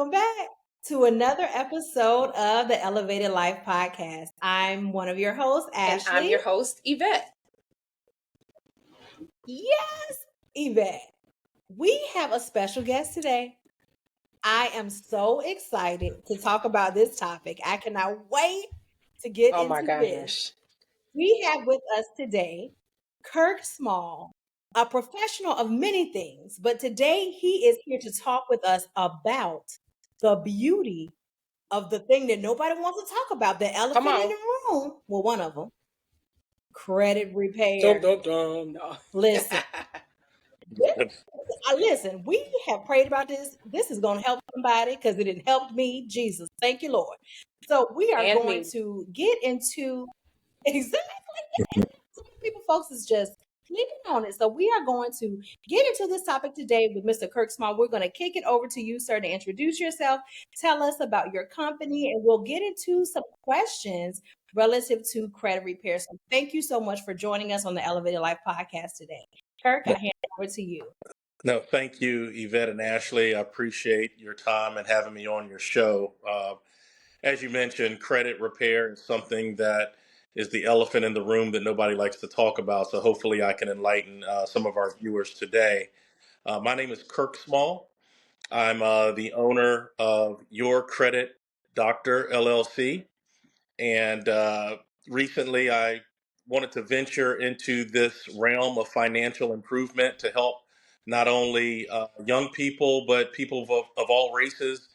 welcome back to another episode of the Elevated Life Podcast. I'm one of your hosts, And I'm your Ashley. host, Evette. Yes, Evette. We have a special guest today. I am so excited to talk about this topic. I cannot wait to get Oh my into this. gosh. We have with us today Kirk Small, a professional of many things, but today he is here to talk with us about the beauty of the thing that nobody wants to talk about, the Come elephant in on. the room. Well, one of them, credit Dum, repair. dum, dum. No. Listen, listen, we have prayed about this. This is going to help somebody because it had helped me. Jesus, thank you, Lord. So we are And going me. to get into exactly. Some people, folks, is just sleeping on it. So we are going to get into this topic today with Mr. Kirk Small. We're going to kick it over to you, sir, to introduce yourself, tell us about your company, and we'll get into some questions relative to credit repair. So thank you so much for joining us on the Elevated Life podcast today. Kirk, I hand it over to you. No, thank you, Evette and Ashley. I appreciate your time and having me on your show. As you mentioned, credit repair is something that is the elephant in the room that nobody likes to talk about. So hopefully I can enlighten some of our viewers today. My name is Kirk Small. I'm the owner of Your Credit Doctor LLC. And recently I wanted to venture into this realm of financial improvement to help not only young people, but people of all races,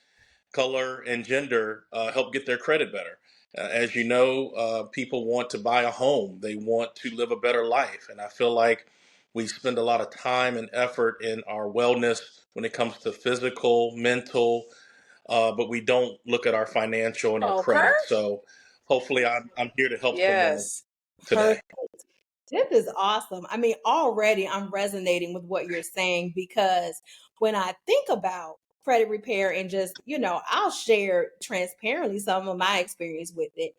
color, and gender help get their credit better. As you know, people want to buy a home, they want to live a better life. And I feel like we spend a lot of time and effort in our wellness when it comes to physical, mental, but we don't look at our financial and our Oh, Kirk? credit. So hopefully I'm here to help someone Yes. today. Perfect. This is awesome. I mean, already I'm resonating with what you're saying because when I think about credit repair and just, I'll share transparently some of my experience with it.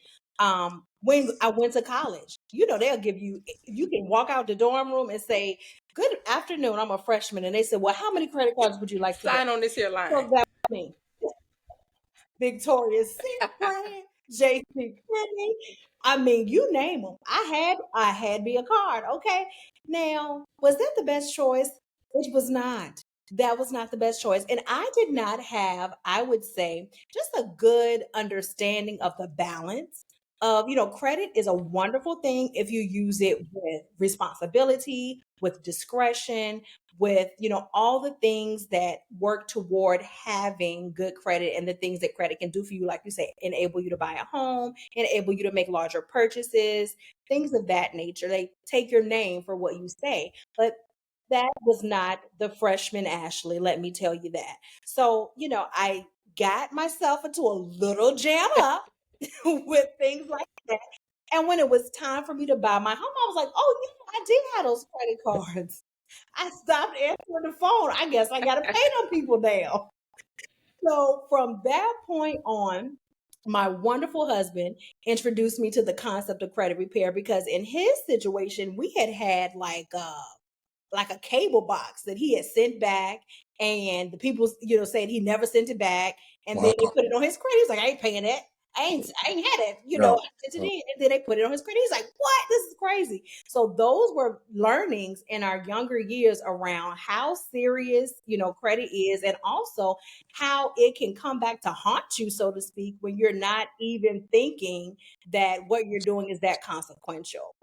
When I went to college, they'll give you can walk out the dorm room and say, "Good afternoon, I'm a freshman." And they said, "Well, how many credit cards would you like today?" Sign on this here line. So that was me. Victoria's Secret, JC Penney. I mean, you name them. I had me a card. Okay. Now, was that the best choice? It was not. That was not the best choice. And I did not have, I would say, just a good understanding of the balance of, credit is a wonderful thing if you use it with responsibility, with discretion, with all the things that work toward having good credit and the things that credit can do for you, like you say, enable you to buy a home, enable you to make larger purchases, things of that nature. They take your name for what you say, but that was not the freshman Ashley, let me tell you that. So I got myself into a little jam up with things like that. And when it was time for me to buy my home, I was like, oh, I did have those credit cards. I stopped answering the phone. I guess I got to pay them people now. So from that point on, my wonderful husband introduced me to the concept of credit repair because in his situation, we had like a cable box that he had sent back, and the people said he never sent it back, and then they put it on his credit. He's like, I ain't paying that. I ain't had it, No. I sent it in, and then they put it on his credit. He's like, what? This is crazy. So those were learnings in our younger years around how serious, credit is, and also how it can come back to haunt you, so to speak, when you're not even thinking that what you're doing is that consequential.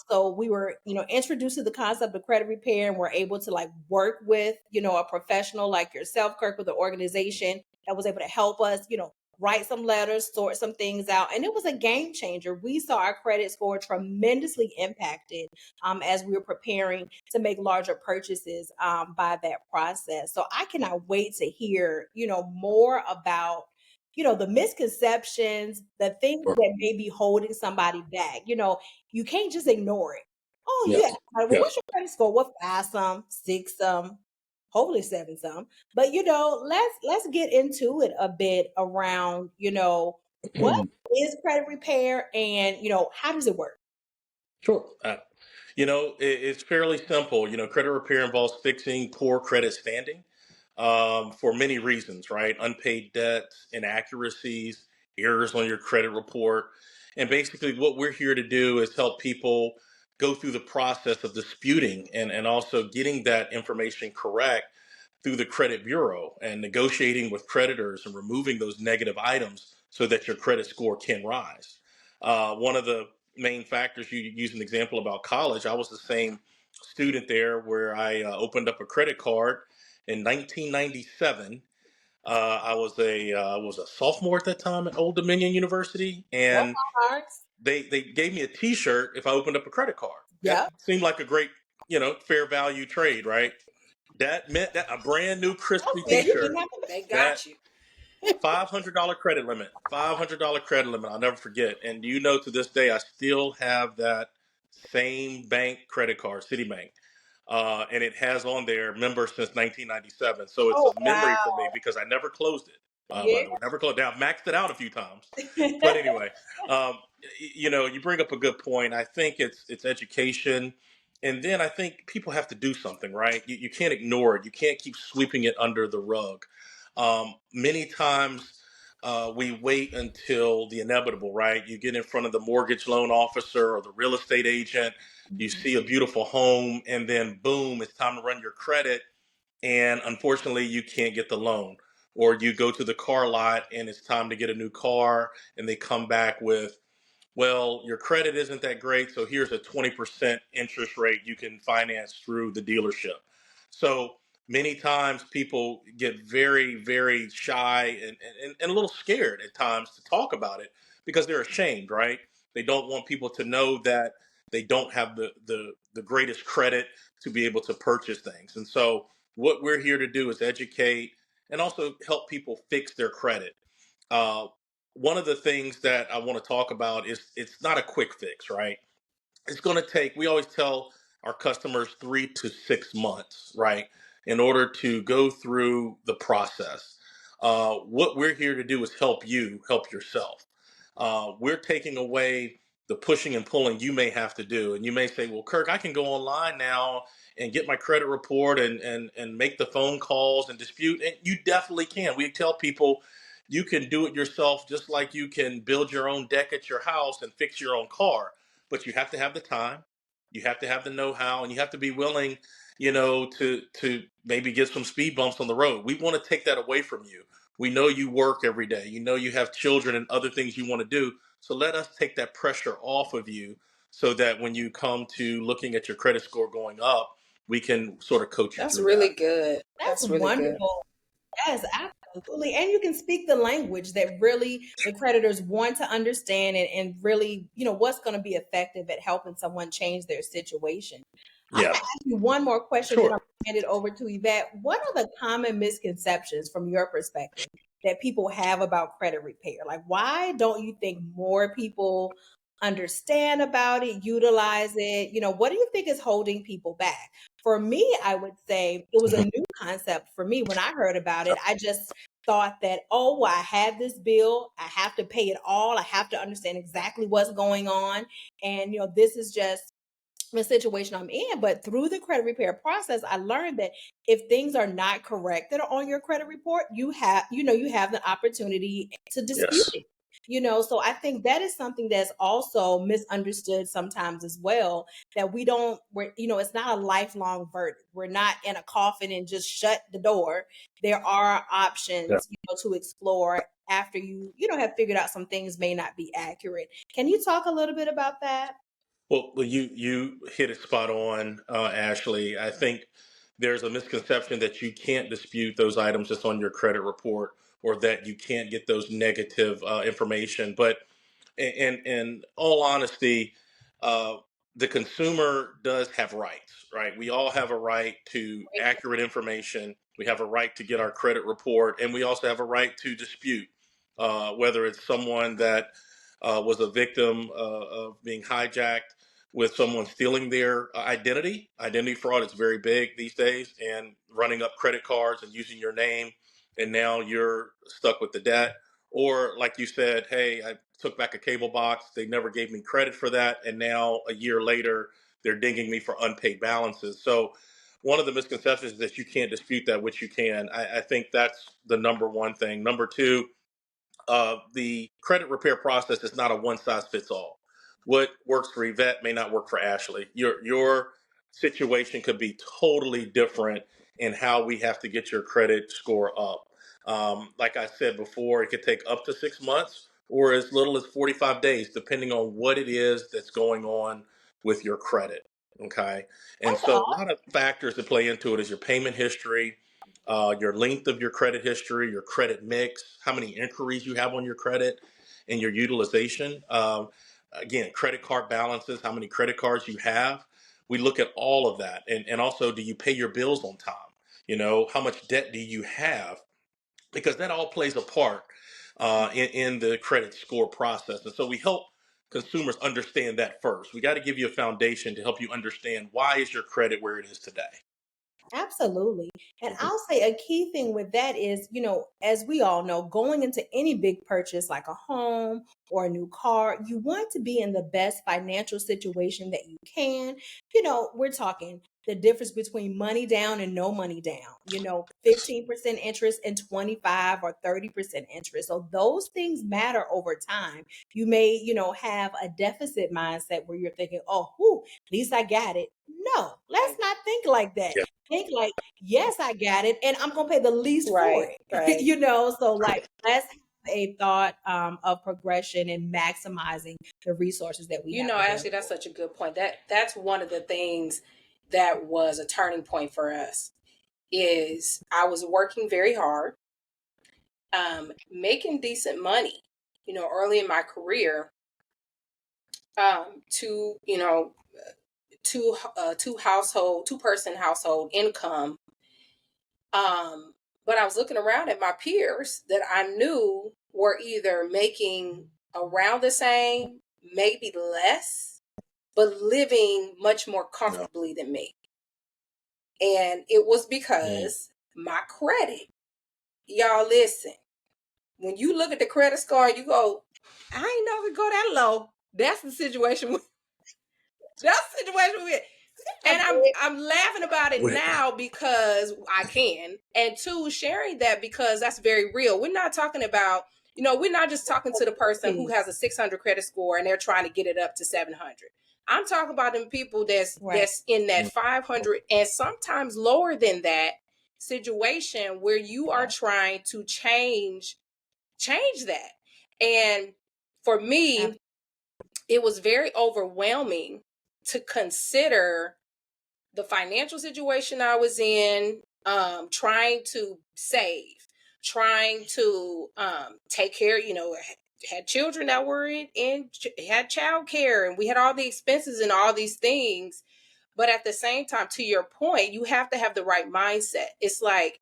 So we were, introduced to the concept of credit repair, and we're able to like work with, a professional like yourself, Kirk, with an organization that was able to help us, write some letters, sort some things out. And it was a game changer. We saw our credit score tremendously impacted as we were preparing to make larger purchases by that process. So I cannot wait to hear, more about the misconceptions, the things that may be holding somebody back. You can't just ignore it. Oh, Yes. yeah. Well, what's your credit score? What, five some, six some, hopefully seven some. But let's get into it a bit around, what is credit repair and how does it work? Sure. It's fairly simple. Credit repair involves fixing poor credit standing. for many reasons, right? Unpaid debts, inaccuracies, errors on your credit report. And basically, what we're here to do is help people go through the process of disputing and also getting that information correct through the credit bureau and negotiating with creditors and removing those negative items so that your credit score can rise. One of the main factors, you use an example about college, I was the same student there where I opened up a credit card in 1997. I was a sophomore at that time at Old Dominion University, Go and Cards. they gave me a T-shirt if I opened up a credit card. That Yep. seemed like a great, fair value trade, right? That meant that a brand new crispy Okay, you T-shirt, didn't have to. They that got you. $500 credit limit, $500 credit limit. I'll never forget. And to this day, I still have that same bank credit card, Citibank, and it has on there member since 1997. So it's Oh a memory for wow. me because I never closed it. By Yeah. the way, never closed. Now I've maxed it out a few times, but anyway, you bring up a good point. I think it's education, and then I think people have to do something, right? You can't ignore it. You can't keep sweeping it under the rug. Many times. We wait until the inevitable, right? You get in front of the mortgage loan officer or the real estate agent, you see a beautiful home, and then boom, it's time to run your credit. And unfortunately, you can't get the loan. Or you go to the car lot and it's time to get a new car, and they come back with, well, your credit isn't that great, so here's a 20% interest rate you can finance through the dealership. So many times people get very, very shy and a little scared at times to talk about it because they're ashamed, right? They don't want people to know that they don't have the greatest credit to be able to purchase things. And so what we're here to do is educate and also help people fix their credit. Uh, One of the things that I want to talk about is it's not a quick fix, right? It's going to take, we always tell our customers 3 to 6 months, right, in order to go through the process. What we're here to do is help you help yourself. We're taking away the pushing and pulling you may have to do. And you may say, well, Kirk, I can go online now and get my credit report and make the phone calls and dispute. And you definitely can. We tell people you can do it yourself just like you can build your own deck at your house and fix your own car, but you have to have the time, you have to have the know-how, and you have to be willing, to maybe get some speed bumps on the road. We want to take that away from you. We know you work every day. You know you have children and other things you want to do. So let us take that pressure off of you so that when you come to looking at your credit score going up, we can sort of coach you That's through that. really good. That's That's really good. wonderful. Yes, absolutely. And you can speak the language that really the creditors want to understand and really, what's going to be effective at helping someone change their situation. I'm going Yeah, to ask you one more question, then I'm sure. going to hand it over to Yvette. What are the common misconceptions from your perspective that people have about credit repair? Like, why don't you think more people understand about it, utilize it? What do you think is holding people back? For me, I would say it was a Mhm. new concept for me when I heard about it. I just thought that, oh, well, I have this bill, I have to pay it all, I have to understand exactly what's going on. And, this is just the situation I'm in. But through the credit repair process, I learned that if things are not corrected on your credit report, you have the opportunity to dispute Yes. it. So I think that is something that's also misunderstood sometimes as well. That it's not a lifelong verdict. We're not in a coffin and just shut the door. There are Yeah. options, to explore after have figured out some things may not be accurate. Can you talk a little bit about that? Well, you hit it spot on, Ashley. I think there's a misconception that you can't dispute those items just on your credit report, or that you can't get those negative information. But in all honesty, uh, the consumer does have rights, right? We all have a right to accurate information. We have a right to get our credit report, and we also have a right to dispute, whether it's someone that was a victim of being hijacked with someone stealing their identity. Identity fraud is very big these days, and running up credit cards and using your name, and now you're stuck with the debt. Or, like you said, hey, I took back a cable box. They never gave me credit for that. And now, a year later, they're dinging me for unpaid balances. So, one of the misconceptions is that you can't dispute that, which you can. I think that's the number one thing. Number two, the credit repair process is not a one size fits all. What works for Yvette may not work for Ashley. Your situation could be totally different in how we have to get your credit score up. Like I said before, it could take up to 6 months or as little as 45 days, depending on what it is that's going on with your credit. Okay. And That's so a all. lot of factors that play into it is your payment history, your length of your credit history, your credit mix, how many inquiries you have on your credit, and your utilization. Again, credit card balances, how many credit cards you have. We look at all of that. And also, do you pay your bills on time? How much debt do you have? Because that all plays a part in the credit score process. And so we help consumers understand that first. We got to give you a foundation to help you understand why is your credit where it is today. Absolutely. And Mhm. I'll say a key thing with that is, as we all know, going into any big purchase like a home or a new car, you want to be in the best financial situation that you can. We're talking the difference between money down and no money down, 15% interest and 25 or 30% interest. So those things matter over time. You may, have a deficit mindset where you're thinking, oh, whew, at least I got it. No, let's Right. not think like that. Yeah. Think like, yes, I got it, and I'm gonna pay the least for Right. it. Right. So like let's have a thought of progression and maximizing the resources that we have Ashley, that's available. such a good point. That's one of the things that was a turning point for us. Is I was working very hard, making decent money, early in my career, to two person household income. But I was looking around at my peers that I knew were either making around the same, maybe less, but living much more No. comfortably than me. And it was Mm. because my credit, y'all listen, when you look at the credit score and you go, I ain't know it go that low. That's the situation. That's the situation we're in. I And I'm did. I'm laughing about it Wait. now because I can, and two, sharing that because that's very real. We're not talking about, we're not just talking to the person who has a 600 credit score and they're trying to get it up to 700. I'm talking about them people that's Right. that's in that 500 and sometimes lower than that situation where you are trying to change that. And for me, it was very overwhelming to consider the financial situation I was in, trying to save, trying to take care, had children that were had child care, and we had all the expenses and all these things. But at the same time, to your point, you have to have the right mindset. It's like,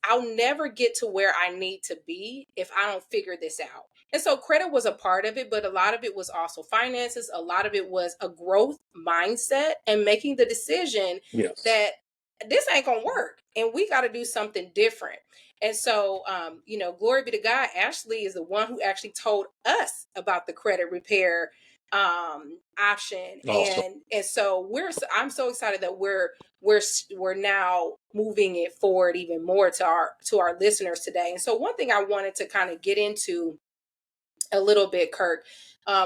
I'll never get to where I need to be if I don't figure this out. And so credit was a part of it, but a lot of it was also finances. A lot of it was a growth mindset and making the decision Yes. that this ain't gonna work and we got to do something different. And so, glory be to God, Ashley is the one who actually told us about the credit repair option. Awesome. And so I'm so excited that we're now moving it forward even more to our listeners today. And so one thing I wanted to kind of get into a little bit, Kirk,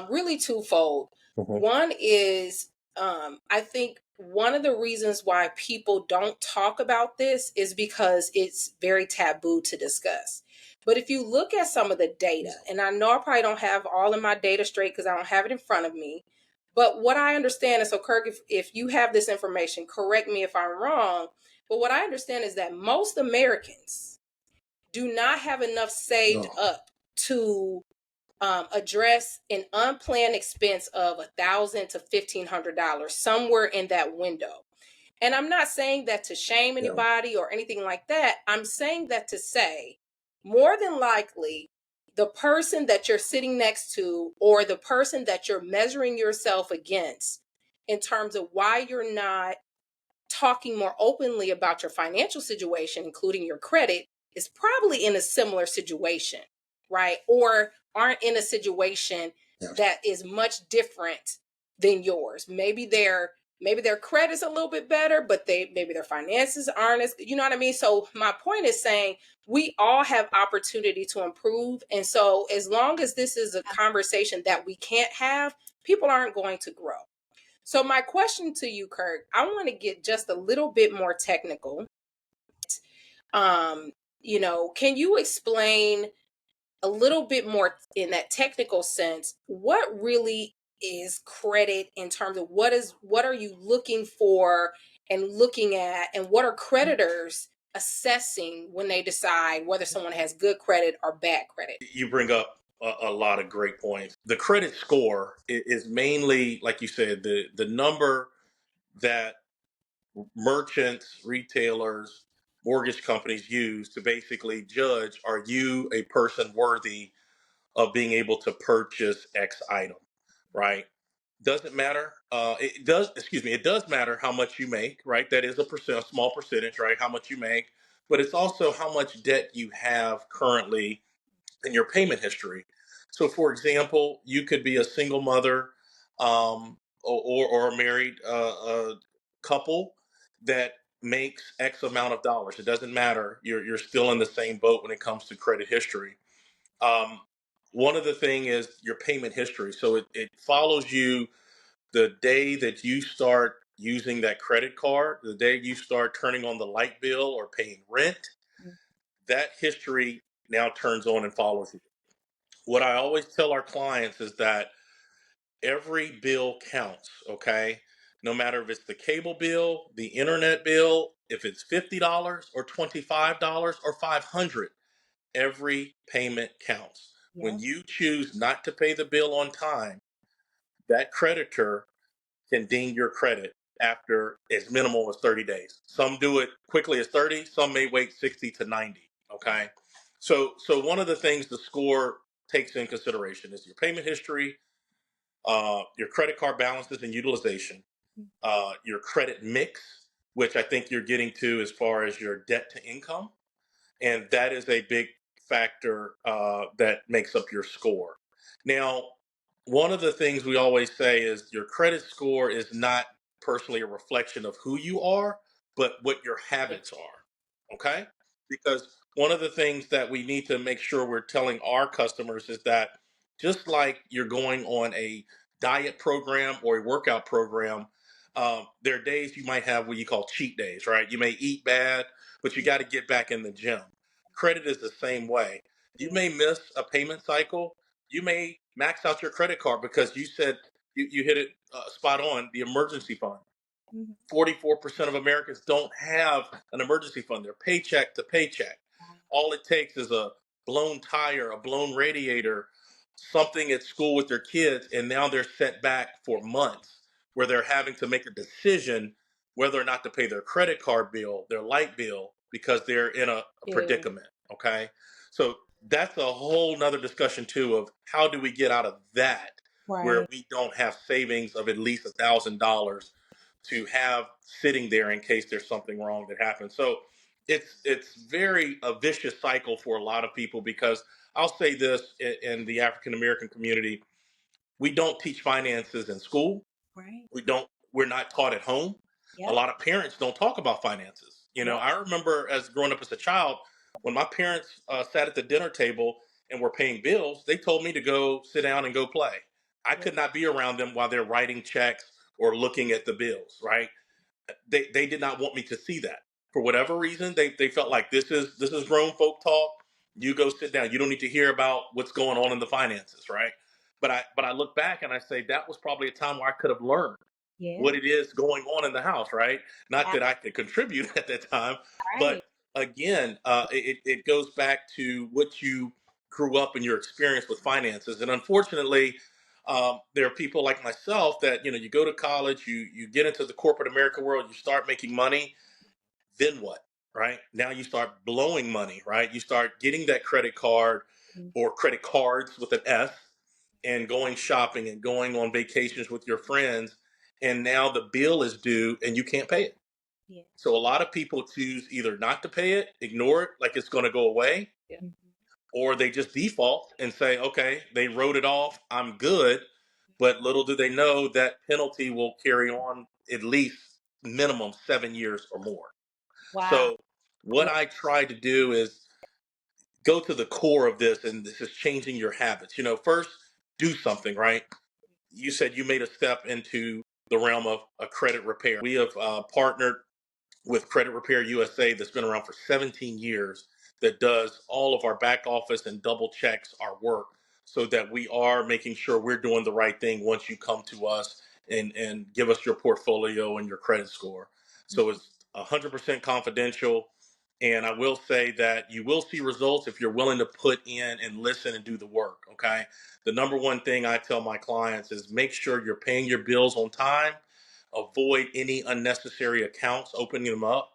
really twofold. Mhm. One is, I think one of the reasons why people don't talk about this is because it's very taboo to discuss. But if you look at some of the data, and I know I probably don't have all of my data straight because I don't have it in front of me, but what I understand is, so Kirk, if you have this information, correct me if I'm wrong, but what I understand is that most Americans do not have enough saved No. up to address an unplanned expense of $1,000 to $1,500, somewhere in that window. And I'm not saying that to shame Yeah. anybody or anything like that. I'm saying that to say, more than likely, the person that you're sitting next to or the person that you're measuring yourself against in terms of why you're not talking more openly about your financial situation, including your credit, is probably in a similar situation, right? Or aren't in a situation Yeah. that is much different than yours. Maybe maybe their credit's a little bit better, but maybe their finances aren't as, you know what I mean? So my point is saying we all have opportunity to improve. And so as long as this is a conversation that we can't have, people aren't going to grow. So my question to you, Kirk, I want to get just a little bit more technical. Can you explain a little bit more in that technical sense what really is credit in terms of what are you looking for and looking at, and what are creditors assessing when they decide whether someone has good credit or bad credit? You bring up a lot of great points. The credit score is mainly, like you said, the number that merchants, retailers, mortgage companies use to basically judge, are you a person worthy of being able to purchase X item, right? Doesn't matter. It does matter how much you make, right? That is a small percentage, right? How much you make, but it's also how much debt you have currently in your payment history. So, for example, you could be a single mother, or a married couple that makes X amount of dollars. It doesn't matter. You're still in the same boat when it comes to credit history. Um, One of the thing is your payment history. So it follows you the day that you start using that credit card, the day you start turning on the light bill or paying rent. That history now turns on and follows you. What I always tell our clients is that every bill counts, okay? No matter if it's the cable bill, the internet bill, if it's $50 or $25 or 500, every payment counts. When you choose not to pay the bill on time, that creditor can ding your credit after as minimal as 30 days. Some do it quickly as 30, some may wait 60 to 90, okay? So one of the things the score takes in consideration is your payment history, your credit card balances and utilization, your credit mix, which I think you're getting to as far as your debt to income. And that is a big factor that makes up your score. Now, one of the things we always say is your credit score is not personally a reflection of who you are, but what your habits are. Okay? Because one of the things that we need to make sure we're telling our customers is that just like you're going on a diet program or a workout program, there are days you might have what you call cheat days, right? You may eat bad, but you got to get back in the gym. Credit is the same way. You may miss a payment cycle. You may max out your credit card because you said you hit it spot on, the emergency fund. 44% of Americans don't have an emergency fund. They're paycheck to paycheck. All it takes is a blown tire, a blown radiator, something at school with their kids, and now they're set back for months where they're having to make a decision whether or not to pay their credit card bill, their light bill, because they're in a predicament. Okay. So that's a whole nother discussion too of how do we get out of that where we don't have savings of at least $1,000 to have sitting there in case there's something wrong that happens. So it's very a vicious cycle for a lot of people because I'll say this in the African American community, we don't teach finances in school. We're not taught at home. A lot of parents don't talk about finances. I remember as growing up as a child, when my parents sat at the dinner table and were paying bills, they told me to go sit down and go play. I could not be around them while they're writing checks or looking at the bills, right? They did not want me to see that. For whatever reason, they felt like this is grown folk talk. You go sit down. You don't need to hear about what's going on in the finances, right? But I look back and I say that was probably a time where I could have learned what it is going on in the house, right? Not that I could contribute at that time, but again, it goes back to what you grew up in your experience with finances. And unfortunately, there are people like myself that, you go to college, you get into the corporate America world, you start making money, then what? Right? Now you start blowing money, right? You start getting that credit card or credit cards with an S and going shopping and going on vacations with your friends. And now the bill is due and you can't pay it. So a lot of people choose either not to pay it, ignore it like it's going to go away, or they just default and say, okay, they wrote it off. I'm good. but little do they know that penalty will carry on at least minimum 7 years or more. Wow. So what I try to do is go to the core of this, and this is changing your habits. First, do something, right? You said you made a step into the realm of a credit repair. We have partnered with Credit Repair USA that's been around for 17 years, that does all of our back office and double checks our work so that we are making sure we're doing the right thing once you come to us and give us your portfolio and your credit score. So it's 100% confidential. And I will say that you will see results if you're willing to put in and listen and do the work. Okay. The number one thing I tell my clients is make sure you're paying your bills on time, avoid any unnecessary accounts, opening them up,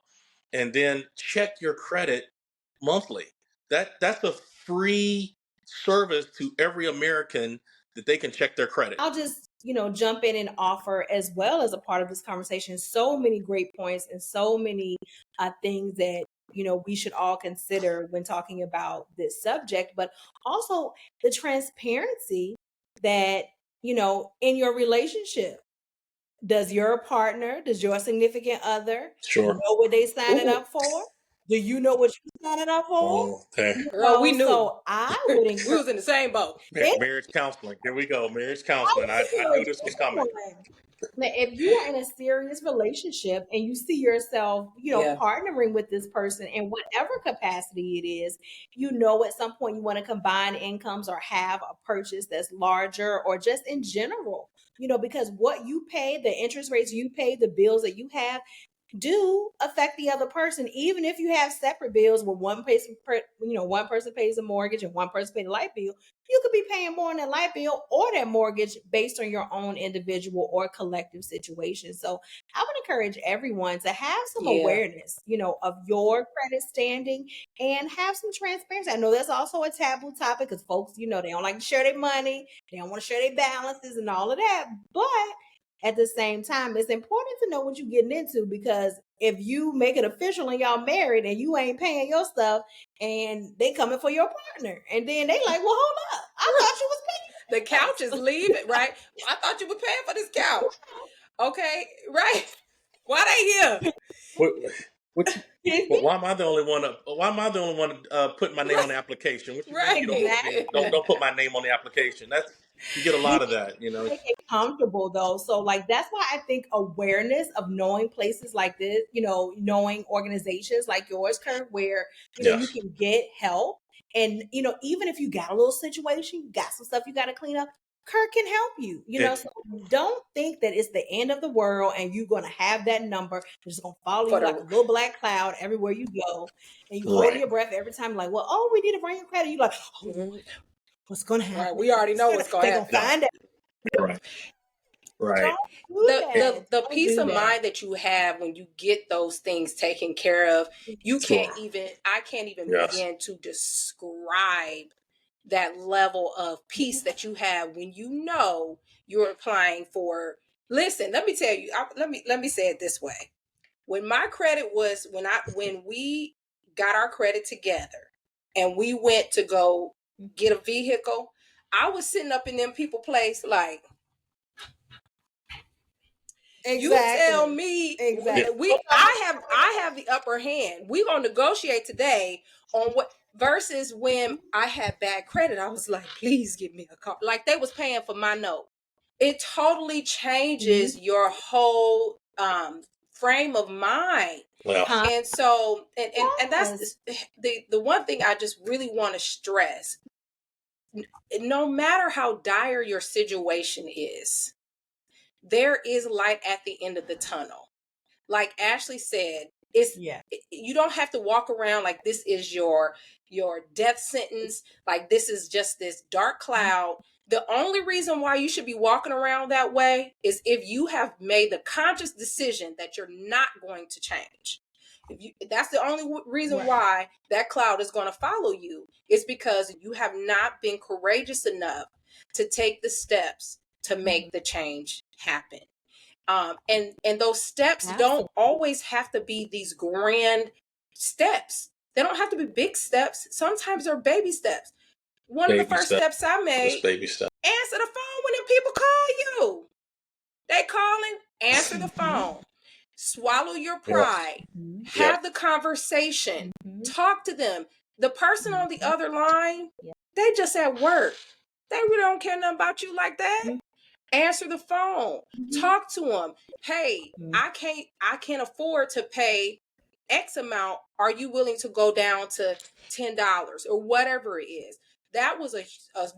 and then check your credit monthly. That's a free service to every American, that they can check their credit. I'll just, jump in and offer, as well as a part of this conversation, so many great points and so many things that, we should all consider when talking about this subject, but also the transparency that, in your relationship. Does your partner, does your significant other Sure. know what they signing Ooh. up for? Do you know what you signing up for? Oh, okay. Girl, we knew. So I would We encourage was in the same boat. Marriage counseling. Here we go. Marriage counseling. I knew this was coming. Now, if you are in a serious relationship and you see yourself, Yeah. partnering with this person in whatever capacity it is, at some point you want to combine incomes or have a purchase that's larger, or just in general, because what you pay, the interest rates you pay, the bills that you have do affect the other person, even if you have separate bills where one person pays a mortgage and one person pays a light bill. You could be paying more on that light bill or that mortgage based on your own individual or collective situation. So I would encourage everyone to have some awareness, of your credit standing, and have some transparency. I know that's also a taboo topic because folks, they don't like to share their money, they don't want to share their balances and all of that, but at the same time, it's important to know what you're getting into, because if you make it official and y'all married and you ain't paying your stuff, and they coming for your partner, and then they like, well, hold up, I thought you was paying. The couch is leaving, right? I thought you were paying for this couch. Okay, right? Why they here? Why am I the only one? Putting my name on the application? What you mean you don't put my name on the application? You get a lot of that, Make it comfortable though. So that's why I think awareness of knowing places like this, knowing organizations like yours, Kirk, where you can get help. And even if you got a little situation, you got some stuff you got to clean up, Kirk can help you. So don't think that it's the end of the world and you're gonna have that number that's just gonna follow you like a little black cloud everywhere you go, and you hold your breath every time, like, well, oh, we need to bring your credit. You like, oh, what's gonna happen? Right, we already know what's gonna happen. They're gonna find out. Right. The peace of mind that you have when you get those things taken care of, I can't even begin to describe that level of peace that you have when you're applying for. Listen, let me tell you, let me say it this way. When my credit was, when we got our credit together and we went to go get a vehicle, I was sitting up in them people place like, exactly. You tell me, exactly. I have the upper hand. We're gonna negotiate today on what, versus when I had bad credit, I was like, please give me a car. Like they was paying for my note. It totally changes your whole frame of mind. Well, and so and that's the one thing I just really want to stress. No matter how dire your situation is, there is light at the end of the tunnel. Like Ashley said, you don't have to walk around like this is your death sentence, like this is just this dark cloud. The only reason why you should be walking around that way is if you have made the conscious decision that you're not going to change. That's the only reason why that cloud is going to follow you, is because you have not been courageous enough to take the steps to make the change happen. And those steps don't always have to be these grand steps. They don't have to be big steps. Sometimes they're baby steps. One of the first steps I made, baby steps. Answer the phone when them people call you. They calling, answer the phone. Swallow your pride. Have the conversation. Talk to them. The person on the other line, they just at work. They really don't care nothing about you like that. Answer the phone. Talk to them. Hey, I can't afford to pay X amount. Are you willing to go down to $10 or whatever it is? That was a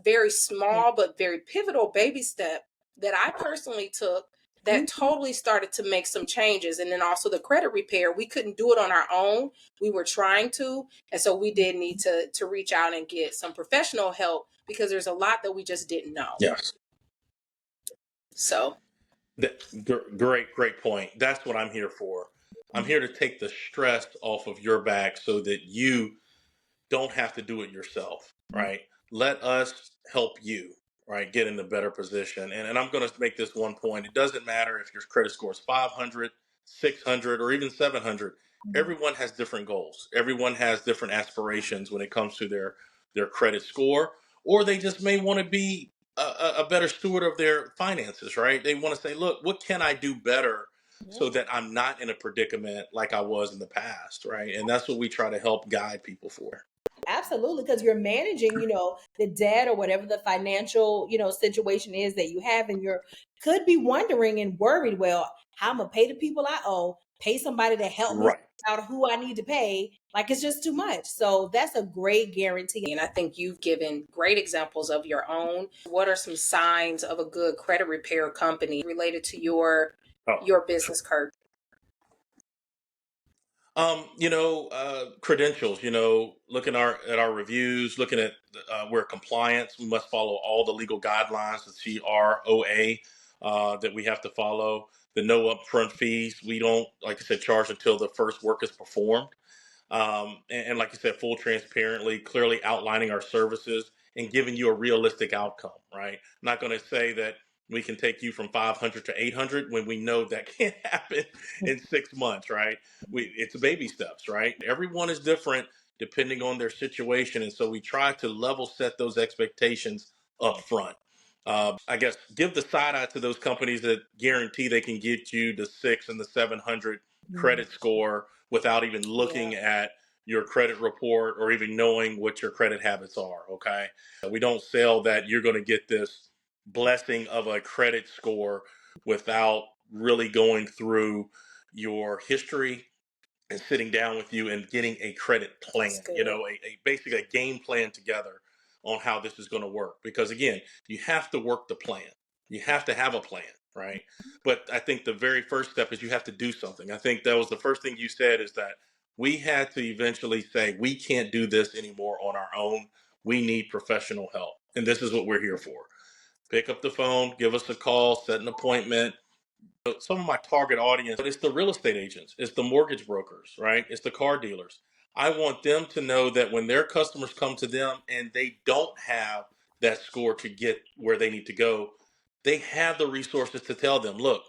very small but very pivotal baby step that I personally took that totally started to make some changes. And then also the credit repair, we couldn't do it on our own. We were trying to. And so we did need to reach out and get some professional help because there's a lot that we just didn't know. Yes. So great point. That's what I'm here for. I'm here to take the stress off of your back so that you don't have to do it yourself, right? Let us help you, right, get in a better position. And I'm going to make this one point. It doesn't matter if your credit score is 500, 600, or even 700. Everyone has different goals. Everyone has different aspirations when it comes to their credit score, or they just may want to be a better steward of their finances, right? They want to say, look, what can I do better so that I'm not in a predicament like I was in the past, right? And that's what we try to help guide people for. Absolutely, because you're managing, the debt or whatever the financial, situation is that you have, and you're could be wondering and worried, well, how I'm gonna pay the people I owe, pay somebody to help me Right. out who I need to pay. Like it's just too much. So that's a great guarantee. and I think you've given great examples of your own. What are some signs of a good credit repair company related to your business, Kirk? Credentials, looking at our reviews, looking at we're compliance. We must follow all the legal guidelines, the CROA that we have to follow. The no upfront fees. We don't, like I said, charge until the first work is performed. And like you said, full transparently, clearly outlining our services and giving you a realistic outcome, right? I'm not going to say that we can take you from 500 to 800 when we know that can't happen in 6 months, right? It's baby steps, right? Everyone is different depending on their situation. And so we try to level set those expectations up front. I guess give the side eye to those companies that guarantee they can get you the 6 and the 700 credit score without even looking at your credit report or even knowing what your credit habits are. Okay. We don't sell that you're going to get this blessing of a credit score without really going through your history and sitting down with you and getting a credit plan, basically a game plan together on how this is going to work. Because again, you have to work the plan. You have to have a plan, right? But I think the very first step is you have to do something. I think that was the first thing you said, is that we had to eventually say, we can't do this anymore on our own. We need professional help. And this is what we're here for. Pick up the phone, give us a call, set an appointment. Some of my target audience, it's the real estate agents, it's the mortgage brokers, right? It's the car dealers. I want them to know that when their customers come to them and they don't have that score to get where they need to go, they have the resources to tell them, look,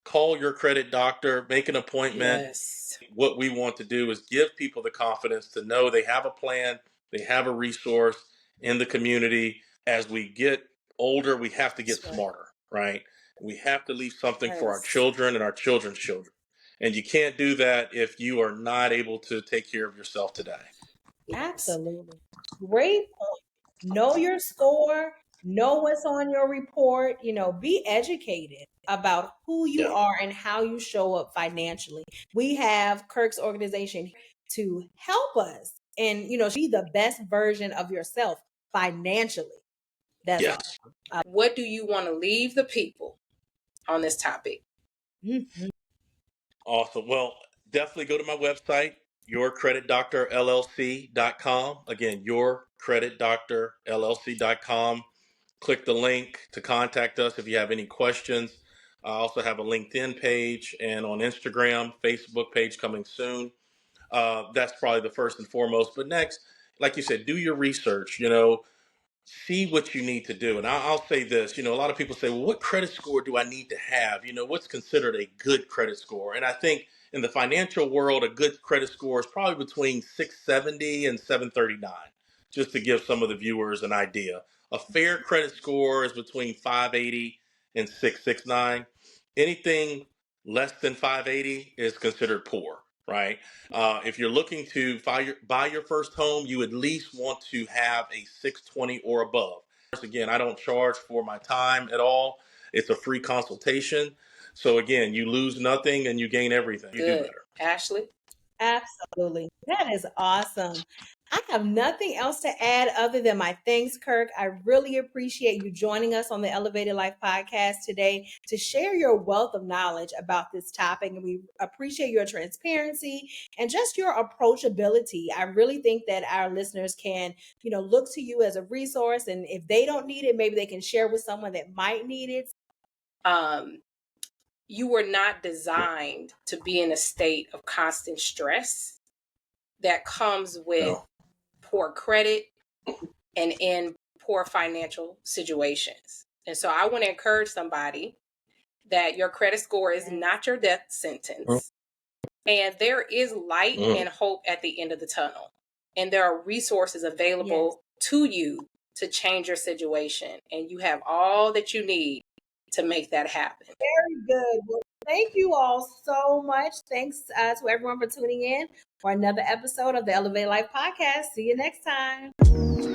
call your credit doctor, make an appointment. Yes. What we want to do is give people the confidence to know they have a plan, they have a resource in the community. As we get older, we have to get smarter, right? We have to leave something for our children and our children's children. And you can't do that if you are not able to take care of yourself today. Absolutely. Great point. Know your score, know what's on your report, be educated about who you are and how you show up financially. We have Kirk's organization to help us and, be the best version of yourself financially. That's awesome. What do you want to leave the people on this topic? Awesome. Well, definitely go to my website, yourcreditdoctorllc.com. Again, yourcreditdoctorllc.com. Click the link to contact us if you have any questions. I also have a LinkedIn page and on Instagram, Facebook page coming soon. That's probably the first and foremost. But next, like you said, do your research, see what you need to do. And I'll say this, a lot of people say, well, what credit score do I need to have? What's considered a good credit score? And I think in the financial world, a good credit score is probably between 670 and 739, just to give some of the viewers an idea. A fair credit score is between 580 and 669. Anything less than 580 is considered poor, right? If you're looking to buy your first home, you at least want to have a 620 or above. Again, I don't charge for my time at all. It's a free consultation. So again, you lose nothing and you gain everything. You do Good. better. Ashley? Absolutely. That is awesome. I have nothing else to add other than my thanks, Kirk. I really appreciate you joining us on the Elevated Life podcast today to share your wealth of knowledge about this topic. And we appreciate your transparency and just your approachability. I really think that our listeners can, look to you as a resource. And if they don't need it, maybe they can share with someone that might need it. You were not designed to be in a state of constant stress that comes with poor credit and in poor financial situations. And so I want to encourage somebody that your credit score is not your death sentence. And there is light and hope at the end of the tunnel. And there are resources available to you to change your situation. And you have all that you need to make that happen. Very good. Well, thank you all so much. Thanks to everyone for tuning in for another episode of the Elevate Life podcast. See you next time.